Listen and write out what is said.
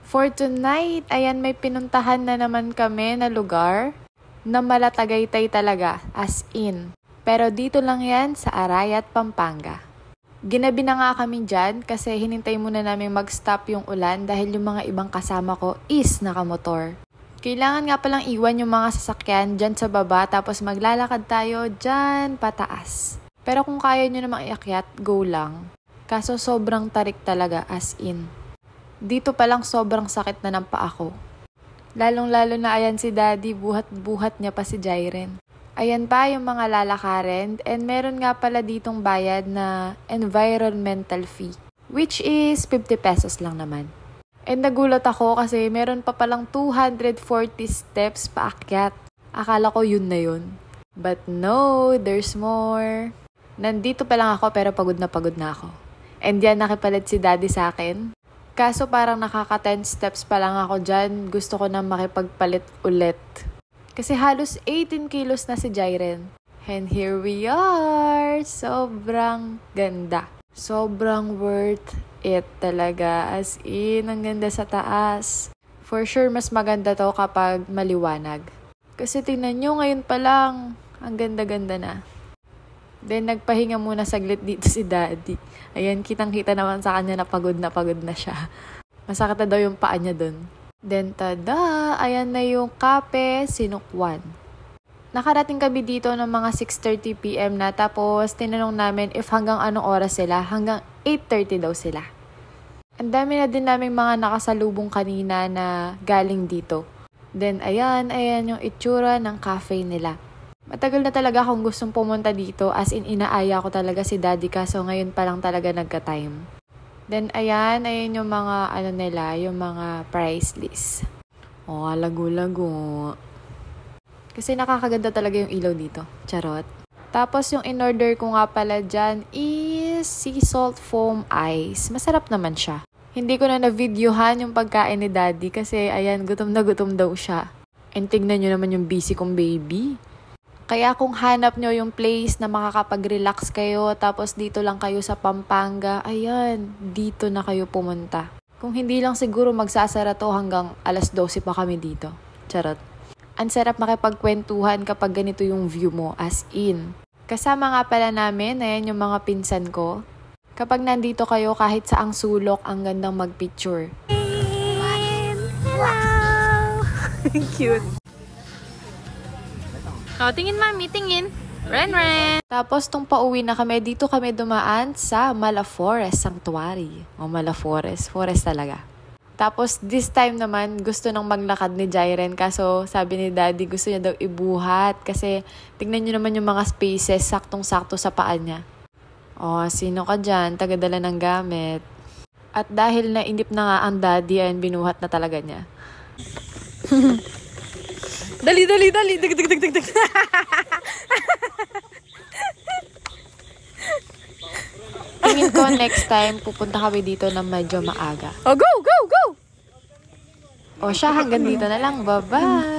For tonight, ayan may pinuntahan na naman kami na lugar na malatagaytay talaga, as in. Pero dito lang yan sa Arayat, Pampanga. Ginabi na nga kami dyan kasi hinintay muna namin mag-stop yung ulan dahil yung mga ibang kasama ko is nakamotor. Kailangan nga palang iwan yung mga sasakyan dyan sa baba tapos maglalakad tayo dyan pataas. Pero kung kaya nyo namang iakyat, go lang. Kaso sobrang tarik talaga, as in. Dito pa lang sobrang sakit na ng paa ko. Lalong-lalo na ayan si Daddy, buhat-buhat niya pa si Jairen. Ayan pa yung mga lalakarin, and meron nga pala ditong bayad na environmental fee, which is 50 pesos lang naman. And nagulat ako kasi meron pa palang 240 steps paakyat. Akala ko yun na yun. But no, there's more. Nandito pa lang ako pero pagod na ako. And yan nakipalit si Daddy sa akin. Kaso parang nakaka 10 steps pa lang ako dyan, gusto ko na makipagpalit ulit. Kasi halos 18 kilos na si Jairen. And here we are! Sobrang ganda. Sobrang worth it talaga. As in, ang ganda sa taas. For sure, mas maganda to kapag maliwanag. Kasi tingnan nyo, ngayon pa lang, ang ganda-ganda na. Then, nagpahinga muna saglit dito si Daddy. Ayan, kitang-kita naman sa kanya na pagod na siya. Masakit na daw yung paa niya dun. Then, tada! Ayan na yung Cafe Sinukwan. Nakarating kami dito ng mga 6:30 PM na. Tapos, tinanong namin if hanggang anong oras sila. Hanggang 8:30 daw sila. Ang dami na din naming mga nakasalubong kanina na galing dito. Then, ayan yung itsura ng cafe nila. Matagal na talaga akong gustong pumunta dito, as in inaaya ko talaga si Daddy kaso ngayon pa lang talaga nagka-time. Then ayan yung mga nila, yung mga price list. Oh, lago-lago. Kasi nakakaganda talaga yung ilaw dito. Charot. Tapos yung in-order ko nga pala dyan is sea salt foam ice. Masarap naman siya. Hindi ko na na-videohan yung pagkain ni Daddy kasi ayan, gutom na gutom daw siya. And tignan nyo naman yung busy kong baby. Kaya kung hanap nyo yung place na makakapag-relax kayo, tapos dito lang kayo sa Pampanga, ayan, dito na kayo pumunta. Kung hindi lang siguro magsasara to hanggang alas 12 pa kami dito. Charot. Ang sarap makipagkwentuhan kapag ganito yung view mo, as in. Kasama nga pala namin, ayan yung mga pinsan ko. Kapag nandito kayo, kahit saang sulok, ang gandang magpicture. Hello! Cute. Oh, tingin mami, tingin. Ren. Tapos, tung pauwi na kami, dito kami dumaan sa Malaforest Sanctuary. O, Malaforest. Forest talaga. Tapos, this time naman, gusto nang maglakad ni Jairen. Kaso, sabi ni Daddy, gusto niya daw ibuhat. Kasi, tignan niyo naman yung mga spaces, saktong-sakto sa paa niya. O, sino ka dyan? Tagadala ng gamit. At dahil nainip na nga ang Daddy, ayan, binuhat na talaga niya. Dali. Dig. Tingin ko next time pupunta kami dito na medyo maaga. Oh, go! O siya, hanggang dito na lang. Bye-bye!